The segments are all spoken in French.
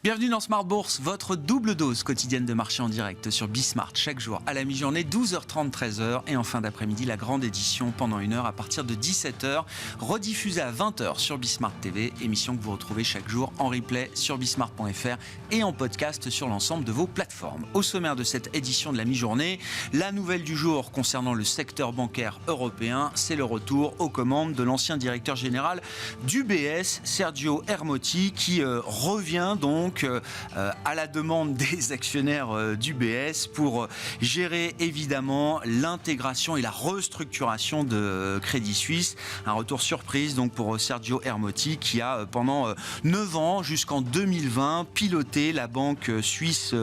Bienvenue dans Smart Bourse, votre double dose quotidienne de marché en direct sur Bismart chaque jour à la mi-journée, 12h30, 13h et en fin d'après-midi, la grande édition pendant une heure à partir de 17h, rediffusée à 20h sur Bismart TV, émission que vous retrouvez chaque jour en replay sur bismart.fr et en podcast sur l'ensemble de vos plateformes. Au sommaire de cette édition de la mi-journée, la nouvelle du jour concernant le secteur bancaire européen, c'est le retour aux commandes de l'ancien directeur général d'UBS, Sergio Ermotti, qui revient donc à la demande des actionnaires d'UBS pour gérer évidemment l'intégration et la restructuration de Crédit Suisse. Un retour surprise donc pour Sergio Ermotti qui a pendant 9 ans jusqu'en 2020 piloté la banque suisse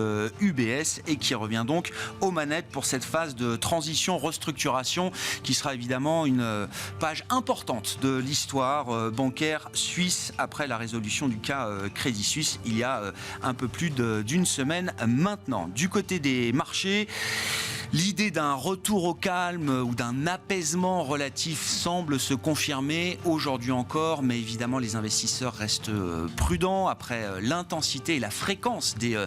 UBS et qui revient donc aux manettes pour cette phase de transition, restructuration qui sera évidemment une page importante de l'histoire bancaire suisse après la résolution du cas Crédit Suisse il y a un peu plus d'une semaine maintenant. Du côté des marchés, l'idée d'un retour au calme ou d'un apaisement relatif semble se confirmer aujourd'hui encore, mais évidemment les investisseurs restent prudents après l'intensité et la fréquence des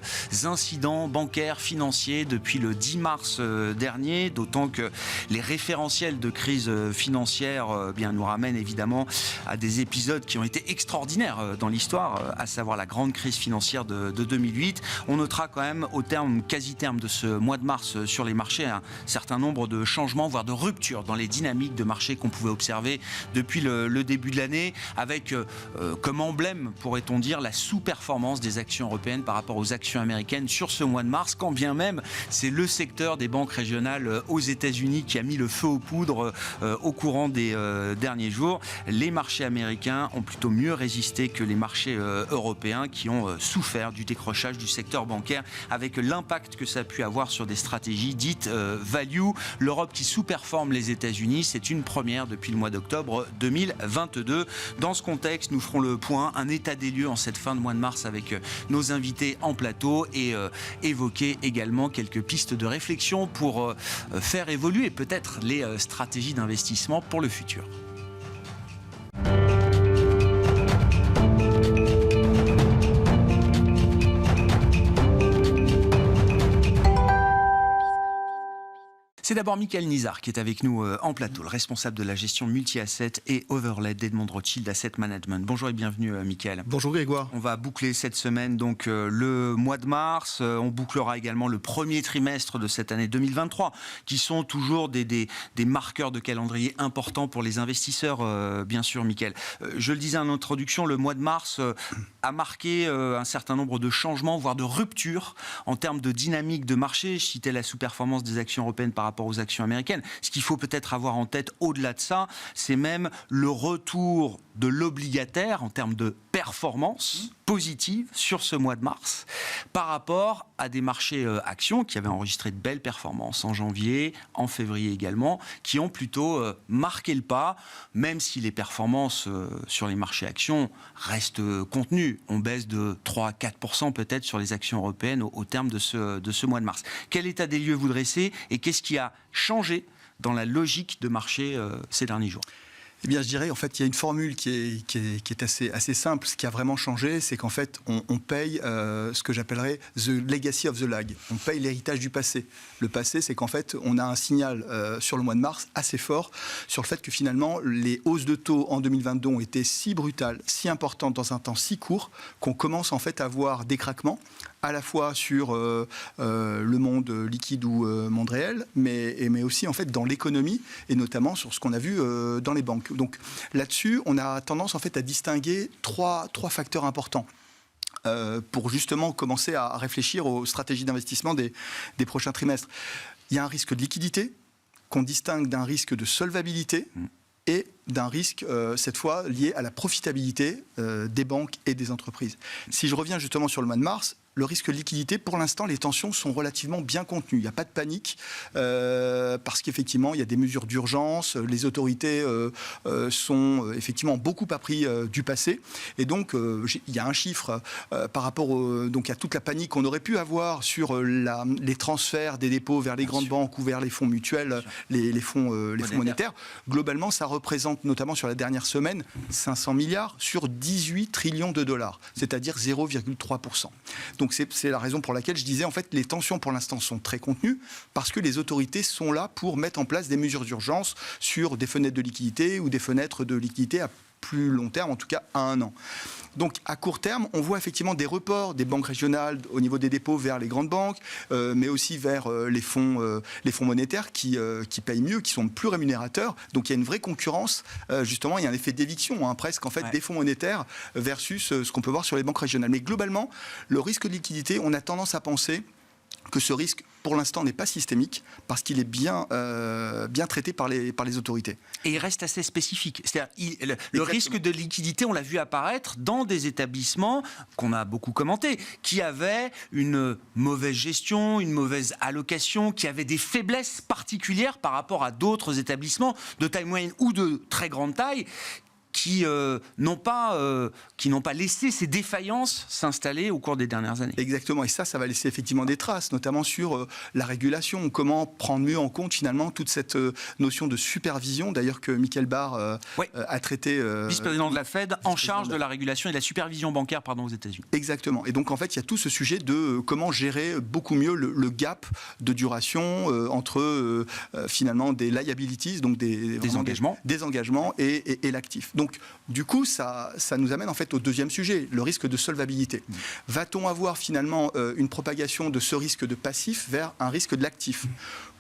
incidents bancaires, financiers depuis le 10 mars dernier, d'autant que les référentiels de crise financière nous ramènent évidemment à des épisodes qui ont été extraordinaires dans l'histoire, à savoir la grande crise financière de 2008. On notera quand même au quasi-terme de ce mois de mars sur les marchés un certain nombre de changements, voire de ruptures dans les dynamiques de marché qu'on pouvait observer depuis le début de l'année, avec comme emblème, pourrait-on dire, la sous-performance des actions européennes par rapport aux actions américaines sur ce mois de mars, quand bien même c'est le secteur des banques régionales aux États-Unis qui a mis le feu aux poudres au courant des derniers jours. Les marchés américains ont plutôt mieux résisté que les marchés européens qui ont souffert du décrochage du secteur bancaire avec l'impact que ça a pu avoir sur des stratégies dites value. L'Europe qui sous-performe les États-Unis, c'est une première depuis le mois d'octobre 2022. Dans ce contexte, nous ferons le point, un état des lieux en cette fin de mois de mars avec nos invités en plateau et évoquer également quelques pistes de réflexion pour faire évoluer peut-être les stratégies d'investissement pour le futur. C'est d'abord Michael Nizar qui est avec nous en plateau, le responsable de la gestion multi-asset et overlay d'Edmond Rothschild Asset Management. Bonjour et bienvenue Michael. Bonjour Grégoire. On va boucler cette semaine donc le mois de mars. On bouclera également le premier trimestre de cette année 2023 qui sont toujours des marqueurs de calendrier importants pour les investisseurs, bien sûr Michael. Je le disais en introduction, le mois de mars a marqué un certain nombre de changements, voire de ruptures en termes de dynamique de marché. Je citais la sous-performance des actions européennes par rapport aux actions américaines. Ce qu'il faut peut-être avoir en tête au-delà de ça, c'est même le retour de l'obligataire en termes de performance positive sur ce mois de mars par rapport à des marchés actions qui avaient enregistré de belles performances en janvier, en février également, qui ont plutôt marqué le pas, même si les performances sur les marchés actions restent contenues. On baisse de 3 à 4% peut-être sur les actions européennes au terme de ce mois de mars. Quel état des lieux vous dressez et qu'est-ce qui a changé dans la logique de marché ces derniers jours ? Eh bien, je dirais, en fait, il y a une formule qui est assez simple. Ce qui a vraiment changé, c'est qu'en fait, on paye ce que j'appellerais the legacy of the lag. On paye l'héritage du passé. Le passé, c'est qu'en fait, on a un signal sur le mois de mars assez fort sur le fait que finalement, les hausses de taux en 2022 ont été si brutales, si importantes dans un temps si court, qu'on commence en fait à voir des craquements, à la fois sur le monde liquide ou monde réel, mais aussi en fait dans l'économie et notamment sur ce qu'on a vu dans les banques. Donc là-dessus, on a tendance en fait à distinguer trois facteurs importants pour justement commencer à réfléchir aux stratégies d'investissement des prochains trimestres. Il y a un risque de liquidité qu'on distingue d'un risque de solvabilité et d'un risque, cette fois, lié à la profitabilité des banques et des entreprises. Si je reviens justement sur le mois de mars, le risque de liquidité, pour l'instant, les tensions sont relativement bien contenues. Il n'y a pas de panique, parce qu'effectivement, il y a des mesures d'urgence, les autorités sont effectivement beaucoup appris du passé, et donc il y a un chiffre par rapport donc à toute la panique qu'on aurait pu avoir sur les transferts des dépôts vers les grandes banques ou vers les fonds mutuels, les fonds monétaires. Globalement, ça représente, notamment sur la dernière semaine, 500 milliards sur 18 trillions de dollars, c'est-à-dire 0,3%. Donc c'est la raison pour laquelle je disais, en fait, les tensions pour l'instant sont très contenues, parce que les autorités sont là pour mettre en place des mesures d'urgence sur des fenêtres de liquidité ou des fenêtres de liquidité à plus long terme, en tout cas à 1 an. Donc à court terme, on voit effectivement des reports des banques régionales au niveau des dépôts vers les grandes banques, mais aussi vers les fonds monétaires qui payent mieux, qui sont plus rémunérateurs. Donc il y a une vraie concurrence, justement, il y a un effet d'éviction, presque en fait, des fonds monétaires versus ce qu'on peut voir sur les banques régionales. Mais globalement, le risque de liquidité, on a tendance à penser que ce risque, pour l'instant, n'est pas systémique, parce qu'il est bien traité par les autorités. Et il reste assez spécifique. C'est-à-dire, le risque de liquidité, on l'a vu apparaître dans des établissements qu'on a beaucoup commentés, qui avaient une mauvaise gestion, une mauvaise allocation, qui avaient des faiblesses particulières par rapport à d'autres établissements de taille moyenne ou de très grande taille, qui n'ont pas laissé ces défaillances s'installer au cours des dernières années. Exactement, et ça va laisser effectivement des traces, notamment sur la régulation, comment prendre mieux en compte finalement toute cette notion de supervision, d'ailleurs que Michael Barr a traité... vice-président de la Fed, en charge de la régulation et de la supervision bancaire aux États-Unis. Exactement, et donc en fait il y a tout ce sujet de comment gérer beaucoup mieux le gap de duration entre finalement des liabilities, donc des engagements et l'actif. Donc, du coup, ça nous amène en fait au deuxième sujet, le risque de solvabilité. Va-t-on avoir finalement une propagation de ce risque de passif vers un risque de l'actif ?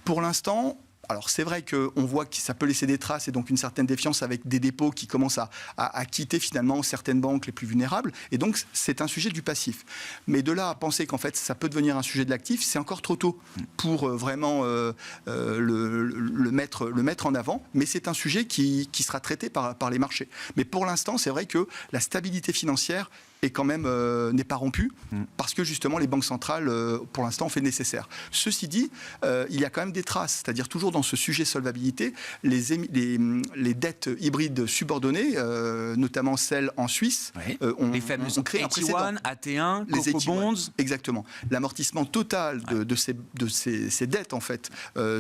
Pour l'instant, alors c'est vrai qu'on voit que ça peut laisser des traces et donc une certaine défiance avec des dépôts qui commencent à quitter finalement certaines banques les plus vulnérables, et donc c'est un sujet du passif. Mais de là à penser qu'en fait ça peut devenir un sujet de l'actif, c'est encore trop tôt pour vraiment le mettre en avant, mais c'est un sujet qui sera traité par les marchés. Mais pour l'instant, c'est vrai que la stabilité financière est quand même n'est pas rompue, parce que justement les banques centrales pour l'instant ont fait le nécessaire. Ceci dit, il y a quand même des traces, c'est-à-dire toujours dans ce sujet solvabilité, les dettes hybrides subordonnées, notamment celles en Suisse, les fameuses AT1, AT1, Coco Bonds. Exactement. L'amortissement total de ces dettes, en fait,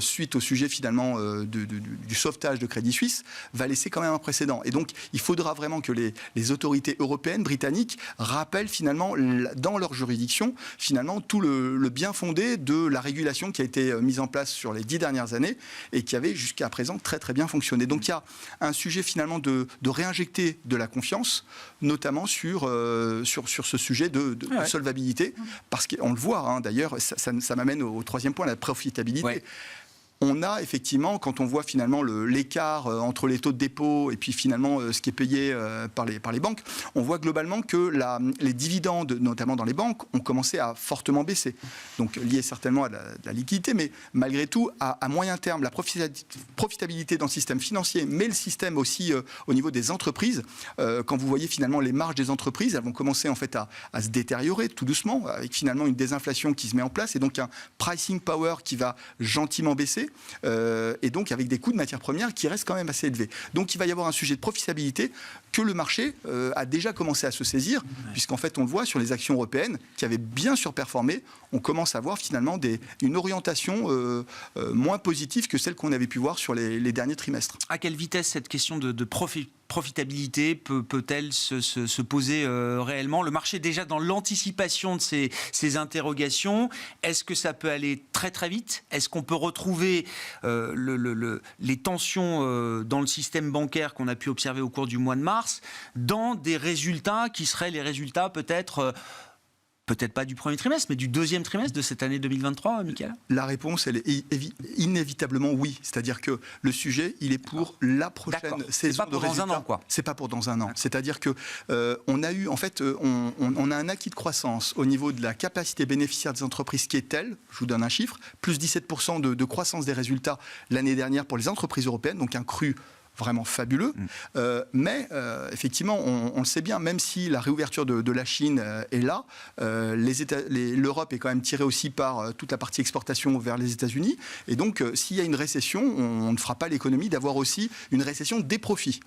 suite au sujet finalement du sauvetage de Crédit Suisse, va laisser quand même un précédent. Et donc, il faudra vraiment que les autorités européennes, britanniques, rappellent finalement, dans leur juridiction, finalement, tout le bien fondé de la régulation qui a été mise en place sur les 10 dernières années et qui avait jusqu'à présent très très bien fonctionné. Donc il y a un sujet finalement de réinjecter de la confiance, notamment sur ce sujet de solvabilité, parce qu'on le voit, d'ailleurs, ça m'amène au troisième point, la profitabilité. Ouais. On a effectivement, quand on voit finalement l'écart entre les taux de dépôt et puis finalement ce qui est payé par les banques, on voit globalement que les dividendes, notamment dans les banques, ont commencé à fortement baisser. Donc lié certainement à la liquidité, mais malgré tout, à moyen terme, la profitabilité dans le système financier, mais le système aussi au niveau des entreprises, quand vous voyez finalement les marges des entreprises, elles vont commencer en fait à se détériorer tout doucement, avec finalement une désinflation qui se met en place et donc un pricing power qui va gentiment baisser. Et donc avec des coûts de matières premières qui restent quand même assez élevés. Donc il va y avoir un sujet de profitabilité que le marché a déjà commencé à se saisir, puisqu'en fait on le voit sur les actions européennes qui avaient bien surperformé, on commence à voir finalement une orientation moins positive que celle qu'on avait pu voir sur les derniers trimestres. À quelle vitesse cette question de profitabilité peut-elle se poser réellement ? Le marché est déjà dans l'anticipation de ces interrogations. Est-ce que ça peut aller très très vite ? Est-ce qu'on peut retrouver les tensions dans le système bancaire qu'on a pu observer au cours du mois de mars dans des résultats qui seraient les résultats peut-être pas du premier trimestre, mais du deuxième trimestre de cette année 2023, Michael ? La réponse, elle est inévitablement oui. C'est-à-dire que le sujet, il est pour la prochaine saison de résultats. C'est pas pour dans un an, quoi. C'est pas pour dans un an. C'est-à-dire que on a eu, en fait, on a un acquis de croissance au niveau de la capacité bénéficiaire des entreprises qui est telle, je vous donne un chiffre, plus 17% de croissance des résultats l'année dernière pour les entreprises européennes, donc un cru vraiment fabuleux. Mais effectivement, on le sait bien, même si la réouverture de la Chine est là, l'Europe est quand même tirée aussi par toute la partie exportation vers les États-Unis. Et donc, s'il y a une récession, on ne fera pas l'économie d'avoir aussi une récession des profits.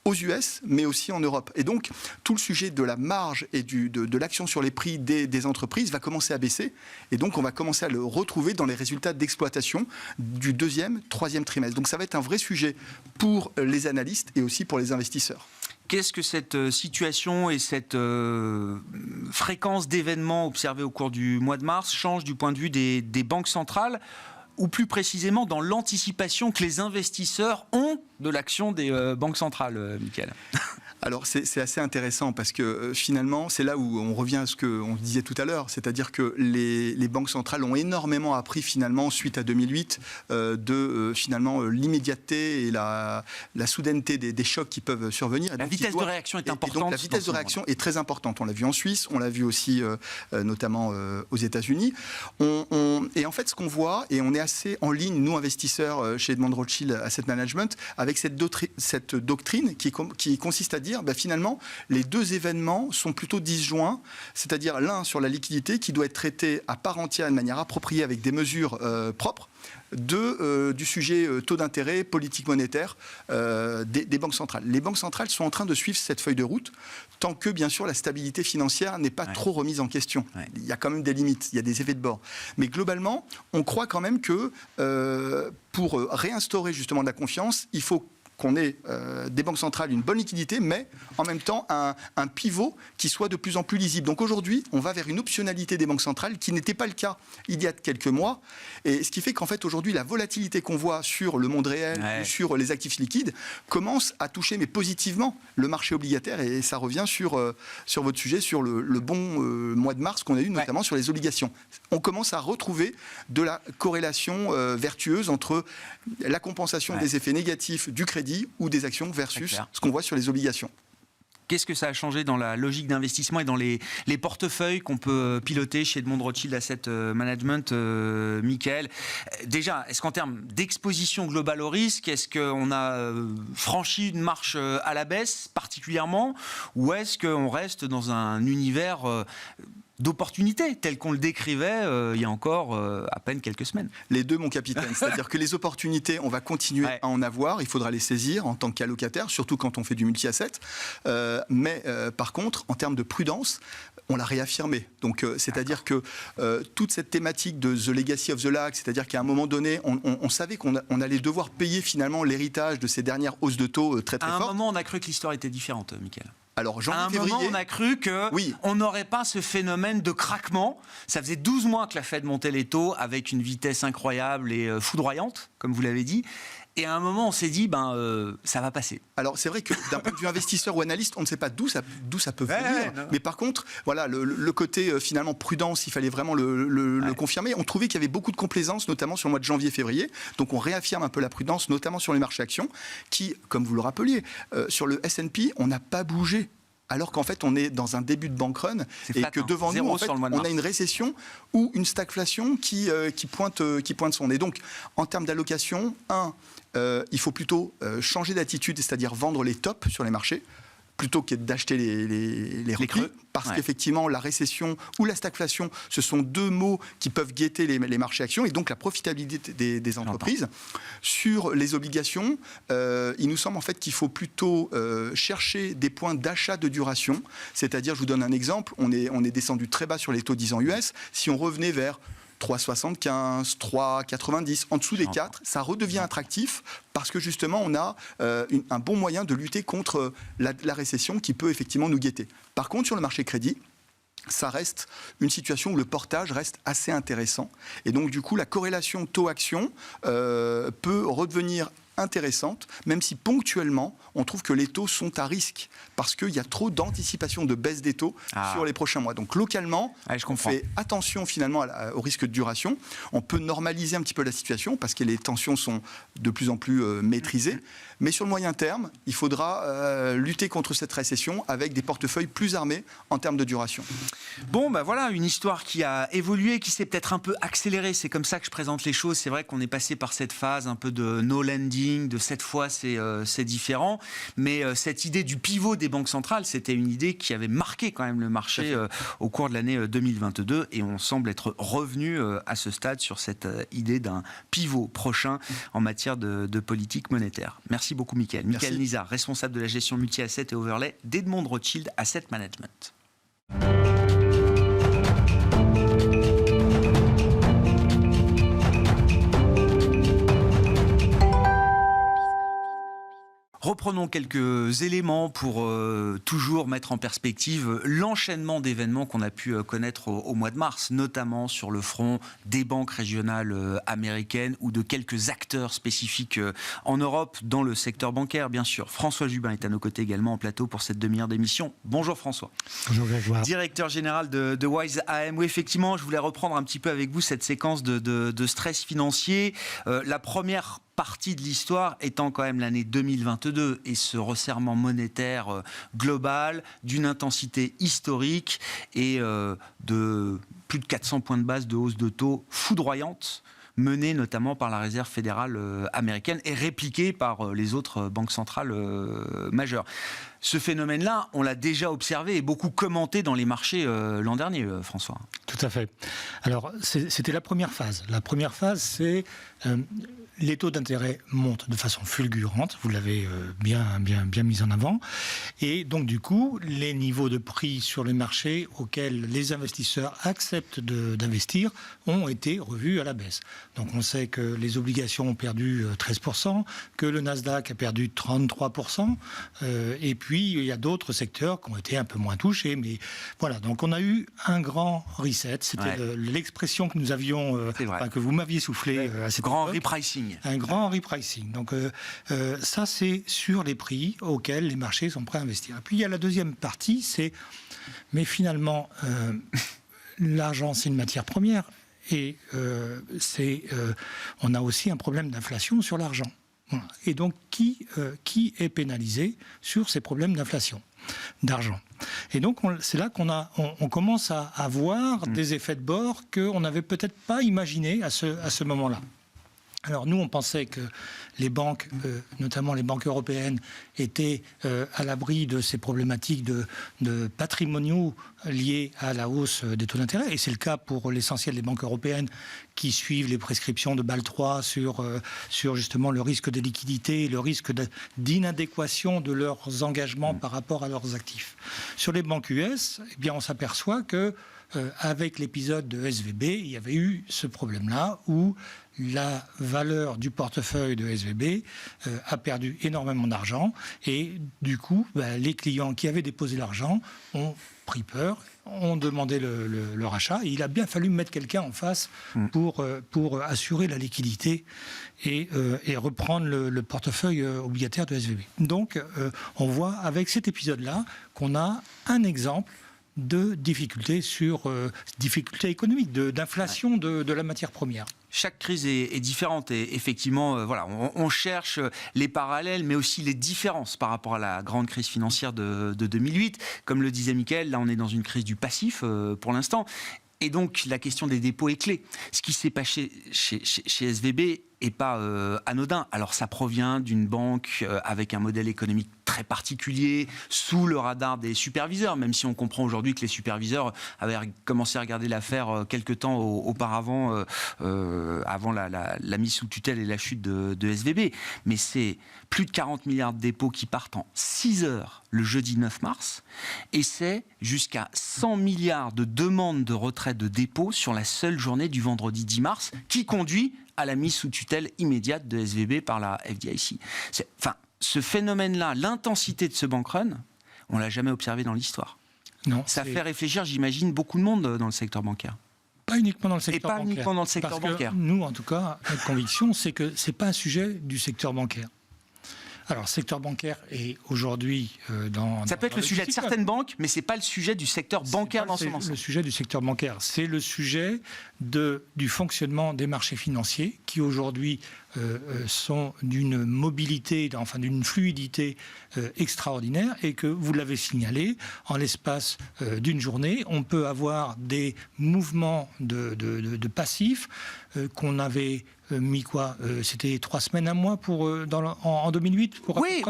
Aux US, mais aussi en Europe. Et donc, tout le sujet de la marge et de l'action sur les prix des entreprises va commencer à baisser. Et donc, on va commencer à le retrouver dans les résultats d'exploitation du deuxième, troisième trimestre. Donc, ça va être un vrai sujet pour les analystes et aussi pour les investisseurs. Qu'est-ce que cette situation et cette fréquence d'événements observés au cours du mois de mars change du point de vue des banques centrales, ou plus précisément dans l'anticipation que les investisseurs ont de l'action des banques centrales, Mickaël? Alors c'est assez intéressant parce que finalement c'est là où on revient à ce qu'on disait tout à l'heure, c'est-à-dire que les banques centrales ont énormément appris finalement suite à 2008 finalement l'immédiateté et la soudaineté des chocs qui peuvent survenir. La vitesse de réaction est importante. Et donc la vitesse de réaction est très importante. On l'a vu en Suisse, on l'a vu aussi notamment aux États-Unis. Et en fait ce qu'on voit, et on est assez en ligne, nous investisseurs chez Edmond Rothschild Asset Management, avec cette doctrine qui consiste à dire finalement, les deux événements sont plutôt disjoints, c'est-à-dire l'un sur la liquidité qui doit être traité à part entière de manière appropriée avec des mesures propres, du sujet taux d'intérêt, politique monétaire des banques centrales. Les banques centrales sont en train de suivre cette feuille de route tant que, bien sûr, la stabilité financière n'est pas trop remise en question. Il y a quand même des limites, il y a des effets de bord. Mais globalement, on croit quand même que pour réinstaurer justement de la confiance, il faut qu'on ait des banques centrales une bonne liquidité, mais en même temps un pivot qui soit de plus en plus lisible. Donc aujourd'hui, on va vers une optionnalité des banques centrales qui n'était pas le cas il y a quelques mois. Et ce qui fait qu'en fait aujourd'hui, la volatilité qu'on voit sur le monde réel ou sur les actifs liquides commence à toucher, mais positivement, le marché obligataire. Et ça revient sur votre sujet, sur le bon mois de mars qu'on a eu, notamment sur les obligations. On commence à retrouver de la corrélation vertueuse entre la compensation des effets négatifs du crédit ou des actions versus ce qu'on voit sur les obligations. Qu'est-ce que ça a changé dans la logique d'investissement et dans les portefeuilles qu'on peut piloter chez Edmond Rothschild Asset Management, Mickaël? Déjà, est-ce qu'en termes d'exposition globale au risque, est-ce qu'on a franchi une marche à la baisse particulièrement, ou est-ce qu'on reste dans un univers d'opportunités, tel qu'on le décrivait il y a encore à peine quelques semaines? Les deux, mon capitaine. C'est-à-dire que les opportunités, on va continuer à en avoir. Il faudra les saisir en tant qu'allocataire, surtout quand on fait du multi-asset. Mais par contre, en termes de prudence, on l'a réaffirmé. Donc, c'est-à-dire que toute cette thématique de The Legacy of the Lag, c'est-à-dire qu'à un moment donné, on savait qu'on allait devoir payer finalement l'héritage de ces dernières hausses de taux très très fortes. À un moment, on a cru que l'histoire était différente, Mickaël. Alors, à un moment, on a cru qu'on n'aurait pas ce phénomène de craquement. Ça faisait 12 mois que la Fed montait les taux avec une vitesse incroyable et foudroyante, comme vous l'avez dit. Et à un moment, on s'est dit, ça va passer. Alors, c'est vrai que d'un point de vue investisseur ou analyste, on ne sait pas d'où ça peut venir. Mais par contre, voilà, le côté finalement prudence, il fallait vraiment le confirmer. On trouvait qu'il y avait beaucoup de complaisance, notamment sur le mois de janvier-février. Donc, on réaffirme un peu la prudence, notamment sur les marchés actions, qui, comme vous le rappeliez, sur le S&P, on n'a pas bougé. Alors qu'en fait, on est dans un début de bank run et que devant nous, en fait, on a une récession ou une stagflation qui pointe son nez. Donc, en termes d'allocation, il faut plutôt changer d'attitude, c'est-à-dire vendre les tops sur les marchés, plutôt que d'acheter les recrues, parce qu'effectivement, la récession ou la stagflation, ce sont deux mots qui peuvent guetter les marchés actions, et donc la profitabilité des entreprises. Sur les obligations, il nous semble en fait qu'il faut plutôt chercher des points d'achat de duration, c'est-à-dire, je vous donne un exemple, on est descendu très bas sur les taux 10 ans US, si on revenait vers 3,75, 3,90, en dessous des 4, ça redevient attractif parce que justement on a un bon moyen de lutter contre la récession qui peut effectivement nous guetter. Par contre, sur le marché crédit, ça reste une situation où le portage reste assez intéressant. Et donc du coup, la corrélation taux-action peut redevenir intéressante, même si ponctuellement, on trouve que les taux sont à risque parce qu'il y a trop d'anticipation de baisse des taux sur les prochains mois. Donc localement, on fait attention finalement au risque de duration. On peut normaliser un petit peu la situation parce que les tensions sont de plus en plus maîtrisées. Mais sur le moyen terme, il faudra lutter contre cette récession avec des portefeuilles plus armés en termes de duration. Bon, voilà, une histoire qui a évolué, qui s'est peut-être un peu accélérée. C'est comme ça que je présente les choses. C'est vrai qu'on est passé par cette phase un peu de no lending, trading, de cette fois c'est différent. Mais cette idée du pivot des banques centrales, c'était une idée qui avait marqué quand même le marché au cours de l'année 2022 et on semble être revenu à ce stade sur cette idée d'un pivot prochain en matière de politique monétaire. Merci beaucoup Mickaël. Mickaël Nizar, responsable de la gestion multi-asset et overlay d'Edmond Rothschild Asset Management. Reprenons quelques éléments pour toujours mettre en perspective l'enchaînement d'événements qu'on a pu connaître au mois de mars, notamment sur le front des banques régionales américaines ou de quelques acteurs spécifiques en Europe, dans le secteur bancaire, bien sûr. François Jubin est à nos côtés également en plateau pour cette demi-heure d'émission. Bonjour François. Bonjour Grégoire. Directeur général de Wise AM. Oui, effectivement, je voulais reprendre un petit peu avec vous cette séquence de stress financier. La première partie de l'histoire étant quand même l'année 2022 et ce resserrement monétaire global d'une intensité historique et de plus de 400 points de base de hausse de taux foudroyante, menée notamment par la Réserve fédérale américaine et répliquée par les autres banques centrales majeures. Ce phénomène-là, on l'a déjà observé et beaucoup commenté dans les marchés l'an dernier, François. Tout à fait. Alors, c'était la première phase. La première phase, c'est les taux d'intérêt montent de façon fulgurante, vous l'avez bien mis en avant, et donc du coup, les niveaux de prix sur les marchés auxquels les investisseurs acceptent d'investir ont été revus à la baisse. Donc on sait que les obligations ont perdu 13%, que le Nasdaq a perdu 33%, et puis il y a d'autres secteurs qui ont été un peu moins touchés, mais voilà, donc on a eu un grand reset, c'était l'expression que nous avions, que vous m'aviez soufflé à cette grand époque. Repricing. Un grand repricing. Donc ça, c'est sur les prix auxquels les marchés sont prêts à investir. Et puis il y a la deuxième partie, mais finalement, l'argent, c'est une matière première et on a aussi un problème d'inflation sur l'argent. Voilà. Et donc, qui est pénalisé sur ces problèmes d'inflation d'argent? Et donc, c'est là qu'on commence à avoir des effets de bord qu'on n'avait peut-être pas imaginés à ce moment-là. Alors nous, on pensait que les banques, notamment les banques européennes, étaient à l'abri de ces problématiques de patrimoniaux liés à la hausse des taux d'intérêt. Et c'est le cas pour l'essentiel des banques européennes qui suivent les prescriptions de Bâle III sur justement le risque de liquidité et le risque d'inadéquation de leurs engagements par rapport à leurs actifs. Sur les banques US, eh bien, on s'aperçoit que avec l'épisode de SVB, il y avait eu ce problème-là où la valeur du portefeuille de SVB a perdu énormément d'argent et du coup, les clients qui avaient déposé l'argent ont pris peur, ont demandé le rachat et il a bien fallu mettre quelqu'un en face pour assurer la liquidité et reprendre le portefeuille obligataire de SVB. Donc, on voit avec cet épisode-là qu'on a un exemple de difficultés difficultés économiques, d'inflation de la matière première. Chaque crise est différente et effectivement, voilà, on cherche les parallèles, mais aussi les différences par rapport à la grande crise financière de 2008. Comme le disait Mickaël, là on est dans une crise du passif pour l'instant. Et donc la question des dépôts est clé. Ce qui s'est passé chez SVB n'est pas anodin. Alors ça provient d'une banque avec un modèle économique très particulier, sous le radar des superviseurs, même si on comprend aujourd'hui que les superviseurs avaient commencé à regarder l'affaire quelques temps auparavant, avant la mise sous tutelle et la chute de SVB. Mais c'est plus de 40 milliards de dépôts qui partent en 6 heures le jeudi 9 mars, et c'est jusqu'à 100 milliards de demandes de retrait de dépôts sur la seule journée du vendredi 10 mars, qui conduit à la mise sous tutelle immédiate de SVB par la FDIC. Ce phénomène-là, l'intensité de ce bank run, on ne l'a jamais observé dans l'histoire. Non, ça fait réfléchir, j'imagine, beaucoup de monde dans le secteur bancaire. Pas uniquement dans le secteur bancaire. Et pas uniquement dans le secteur bancaire. Nous, en tout cas, notre conviction, c'est que ce n'est pas un sujet du secteur bancaire. Alors, le secteur bancaire est aujourd'hui ça peut être le sujet de certaines banques, mais ce n'est pas le sujet du secteur bancaire dans son ensemble. Le sujet du secteur bancaire, c'est le sujet du fonctionnement des marchés financiers qui aujourd'hui sont d'une mobilité, enfin d'une fluidité extraordinaire, et que vous l'avez signalé, en l'espace d'une journée, on peut avoir des mouvements de passifs qu'on avait mis c'était 3 semaines, un mois en 2008 pour Oui.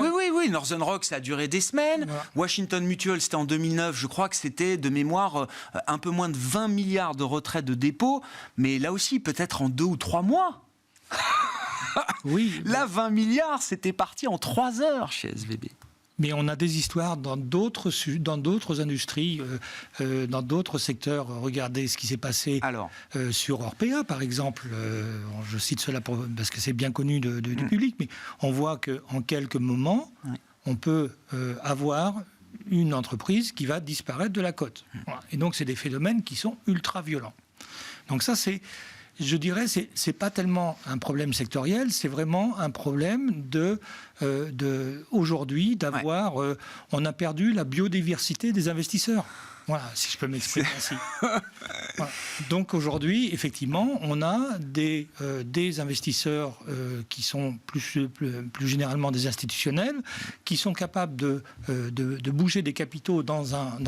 Northern Rock, ça a duré des semaines. Voilà. Washington Mutual, c'était en 2009. Je crois que c'était, de mémoire, un peu moins de 20 milliards de retraits de dépôt. Mais là aussi, peut-être en 2 ou 3 mois. Oui. Là, 20 milliards, c'était parti en 3 heures chez SVB. Mais on a des histoires dans d'autres industries, dans d'autres secteurs. Regardez ce qui s'est passé sur Orpea, par exemple. Je cite cela parce que c'est bien connu du public, mais on voit qu'en quelques moments, on peut avoir une entreprise qui va disparaître de la cote. Voilà. Et donc, c'est des phénomènes qui sont ultra violents. Donc ça, je dirais, c'est pas tellement un problème sectoriel, c'est vraiment un problème aujourd'hui d'avoir. On a perdu la biodiversité des investisseurs. Voilà, si je peux m'exprimer ainsi. Voilà. Donc aujourd'hui, effectivement, on a des investisseurs qui sont plus généralement des institutionnels, qui sont capables de bouger des capitaux dans un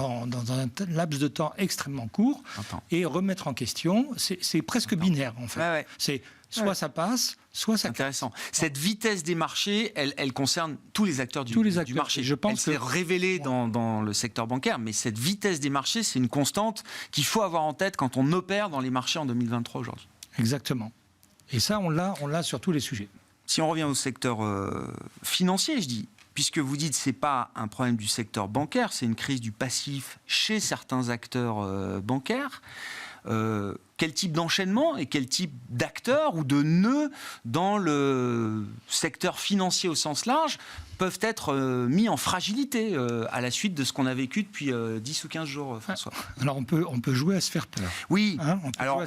laps de temps extrêmement court et remettre en question. C'est presque binaire, en fait. Ouais. C'est soit ça passe, soit ça intéressant. Cette vitesse des marchés, elle concerne tous les acteurs du marché. Je pense elle s'est révélée dans le secteur bancaire, mais cette vitesse des marchés, c'est une constante qu'il faut avoir en tête quand on opère dans les marchés en 2023 aujourd'hui. Exactement. Et ça, on l'a sur tous les sujets. Si on revient au secteur financier, je dis, puisque vous dites que ce n'est pas un problème du secteur bancaire, c'est une crise du passif chez certains acteurs bancaires. Quel type d'enchaînement et quel type d'acteurs ou de nœuds dans le secteur financier au sens large peuvent être mis en fragilité à la suite de ce qu'on a vécu depuis 10 ou 15 jours, François? Alors on peut jouer à se faire peur. Oui,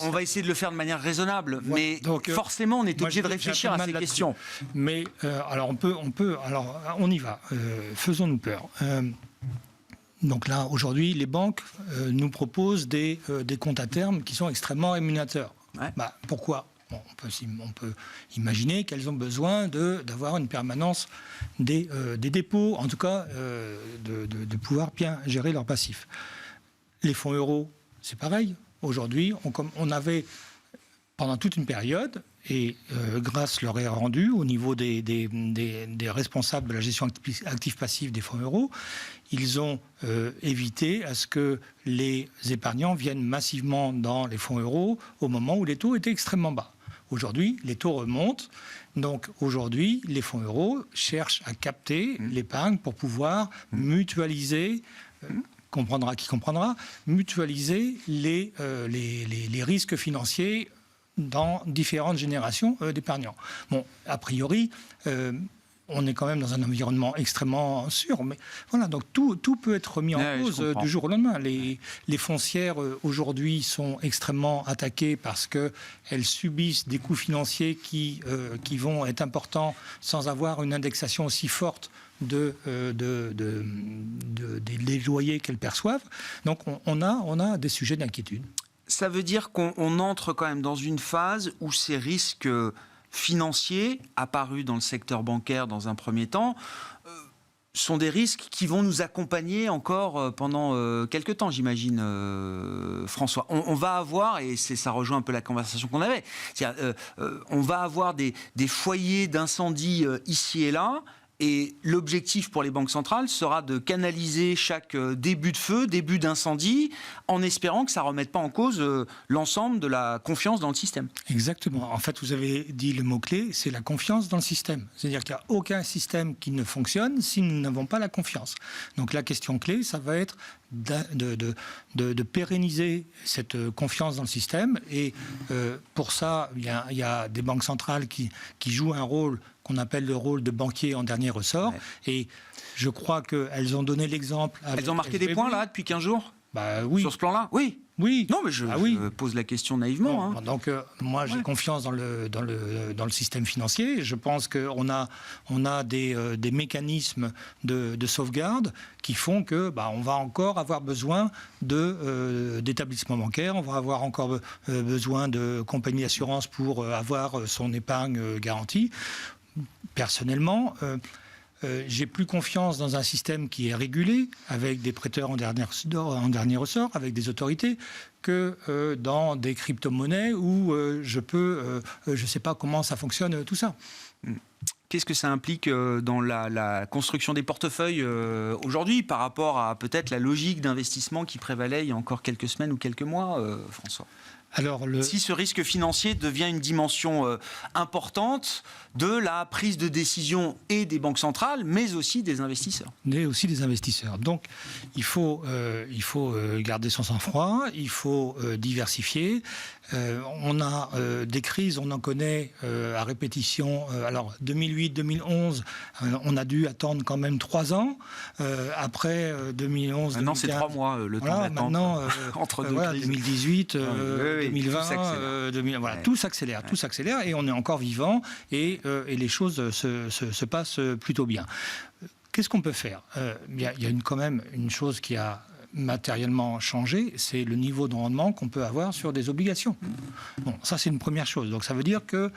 on va essayer de le faire de manière raisonnable, mais donc, forcément on est obligé de réfléchir à ces questions. Mais alors on y va, faisons-nous peur. Donc là, aujourd'hui, les banques nous proposent des comptes à terme qui sont extrêmement rémunérateurs. Ouais. Pourquoi ? On peut imaginer qu'elles ont besoin d'avoir une permanence des dépôts, en tout cas de pouvoir bien gérer leurs passifs. Les fonds euros, c'est pareil. Aujourd'hui, on avait, pendant toute une période, et grâce leur est rendue au niveau des responsables de la gestion active-passive des fonds euros, ils ont évité à ce que les épargnants viennent massivement dans les fonds euros au moment où les taux étaient extrêmement bas. Aujourd'hui, les taux remontent. Donc aujourd'hui, les fonds euros cherchent à capter l'épargne pour pouvoir mutualiser, comprendra qui comprendra, mutualiser les risques financiers dans différentes générations d'épargnants. Bon, a priori, on est quand même dans un environnement extrêmement sûr, mais voilà, donc tout peut être remis en cause du jour au lendemain. Les foncières aujourd'hui sont extrêmement attaquées parce qu'elles subissent des coûts financiers qui vont être importants sans avoir une indexation aussi forte des loyers qu'elles perçoivent. Donc on a des sujets d'inquiétude. Ça veut dire qu'on entre quand même dans une phase où ces risques financiers, apparus dans le secteur bancaire dans un premier temps, sont des risques qui vont nous accompagner encore pendant quelques temps, j'imagine, François. On va avoir, et ça rejoint un peu la conversation qu'on avait, on va avoir des foyers d'incendie ici et là. Et l'objectif pour les banques centrales sera de canaliser chaque début de feu, début d'incendie, en espérant que ça ne remette pas en cause l'ensemble de la confiance dans le système. Exactement. En fait, vous avez dit le mot-clé, c'est la confiance dans le système. C'est-à-dire qu'il n'y a aucun système qui ne fonctionne si nous n'avons pas la confiance. Donc la question clé, ça va être de pérenniser cette confiance dans le système. Et pour ça, il y a des banques centrales qui jouent un rôle qu'on appelle le rôle de banquier en dernier ressort. Ouais. Et je crois qu'elles ont donné l'exemple. Elles ont marqué des points, là, depuis 15 jours oui. Sur ce plan-là ? Oui. Oui. Non, mais je pose la question naïvement. Bon, donc, moi, j'ai confiance dans le système financier. Je pense qu'on a des mécanismes de sauvegarde qui font que on va encore avoir besoin d'établissements bancaires, on va avoir encore besoin de compagnies d'assurance pour avoir son épargne garantie. Personnellement, j'ai plus confiance dans un système qui est régulé, avec des prêteurs en dernier ressort, avec des autorités, que dans des crypto-monnaies où je ne sais pas comment ça fonctionne, tout ça. Qu'est-ce que ça implique dans la construction des portefeuilles aujourd'hui par rapport à peut-être la logique d'investissement qui prévalait il y a encore quelques semaines ou quelques mois, François ? Alors, si ce risque financier devient une dimension importante de la prise de décision et des banques centrales, mais aussi des investisseurs. Mais aussi des investisseurs. Donc, il faut garder son sang-froid, il faut diversifier. On a des crises, on en connaît à répétition. Alors, 2008, 2011, on a dû attendre quand même 3 ans. Après 2011, maintenant, 2015, c'est 3 mois le temps d'attente entre deux crises. 2018, 2020, tout s'accélère, et on est encore vivant, et les choses se passent plutôt bien. Qu'est-ce qu'on peut faire ? Il y a quand même une chose qui a matériellement changé, c'est le niveau de rendement qu'on peut avoir sur des obligations. Bon, ça c'est une première chose. Donc ça veut dire que,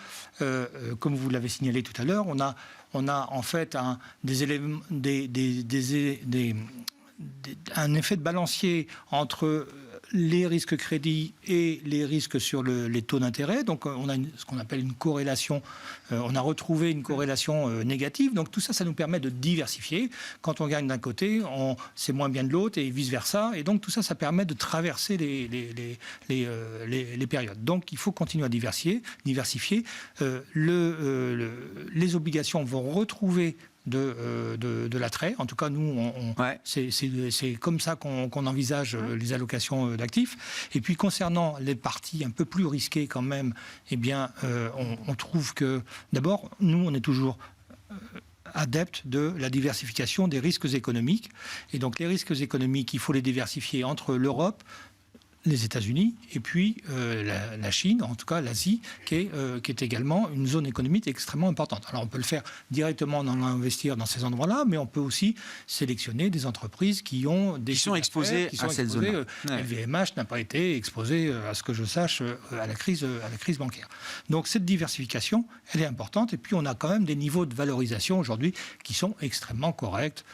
comme vous l'avez signalé tout à l'heure, on a en fait un effet de balancier entre les risques crédits et les risques sur les taux d'intérêt. Donc on a ce qu'on appelle une corrélation, on a retrouvé une corrélation négative. Donc tout ça, ça nous permet de diversifier. Quand on gagne d'un côté, c'est moins bien de l'autre et vice-versa. Et donc tout ça, ça permet de traverser les périodes. Donc il faut continuer à diversifier. Les obligations vont retrouver de l'attrait. En tout cas, nous, c'est comme ça qu'on envisage les allocations d'actifs. Et puis, concernant les parties un peu plus risquées quand même, eh bien, on trouve que, d'abord, nous, on est toujours adeptes de la diversification des risques économiques. Et donc, les risques économiques, il faut les diversifier entre l'Europe, les États-Unis et puis la Chine, en tout cas l'Asie, qui est également une zone économique extrêmement importante. Alors on peut le faire directement en investir dans ces endroits-là, mais on peut aussi sélectionner des entreprises qui sont exposées à cette zone. LVMH n'a pas été exposé, à ce que je sache, à la crise bancaire. Donc cette diversification, elle est importante. Et puis on a quand même des niveaux de valorisation aujourd'hui qui sont extrêmement corrects,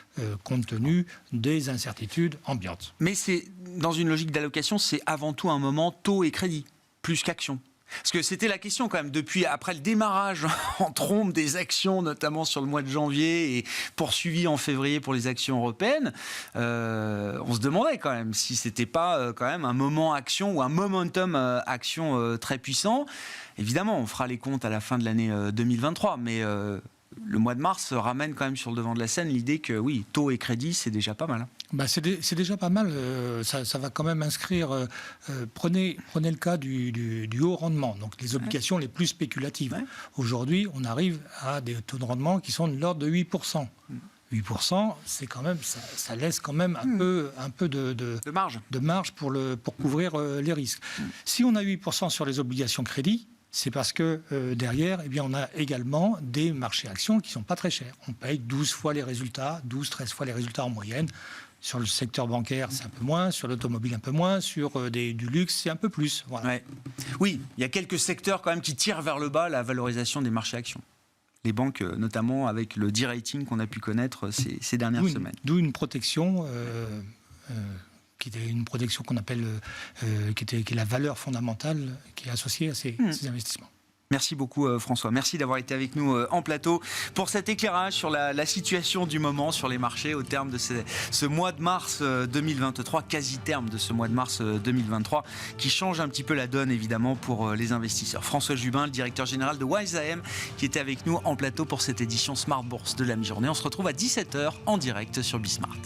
compte tenu des incertitudes ambiantes. Mais c'est dans une logique d'allocation, c'est avant tout un moment taux et crédit, plus qu'action. Parce que c'était la question quand même, après le démarrage en trombe des actions, notamment sur le mois de janvier et poursuivi en février pour les actions européennes, on se demandait quand même si c'était pas quand même un moment action ou un momentum action très puissant. Évidemment, on fera les comptes à la fin de l'année 2023, mais le mois de mars ramène quand même sur le devant de la scène l'idée que oui, taux et crédit, c'est déjà pas mal. C'est déjà pas mal. Ça va quand même inscrire. Prenez le cas du haut rendement, donc les obligations les plus spéculatives. Ouais. Aujourd'hui, on arrive à des taux de rendement qui sont de l'ordre de 8%. 8%, c'est quand même, ça laisse quand même un peu de marge pour couvrir les risques. Si on a 8% sur les obligations crédit, c'est parce que derrière, eh bien, on a également des marchés actions qui ne sont pas très chers. On paye 12 fois les résultats, 12-13 fois les résultats en moyenne. Sur le secteur bancaire, c'est un peu moins. Sur l'automobile, un peu moins. Sur du luxe, c'est un peu plus. Voilà. Ouais. Oui, il y a quelques secteurs quand même qui tirent vers le bas la valorisation des marchés actions. Les banques, notamment avec le de-rating qu'on a pu connaître ces dernières semaines. D'où une protection... qui était une protection qu'on appelle, qui est la valeur fondamentale qui est associée à ces investissements. Merci beaucoup François, merci d'avoir été avec nous en plateau pour cet éclairage sur la situation du moment sur les marchés au terme de ce mois de mars 2023, quasi-terme de ce mois de mars 2023, qui change un petit peu la donne évidemment pour les investisseurs. François Jubin, le directeur général de WiseAM, qui était avec nous en plateau pour cette édition Smart Bourse de la mi-journée. On se retrouve à 17h en direct sur Bismart.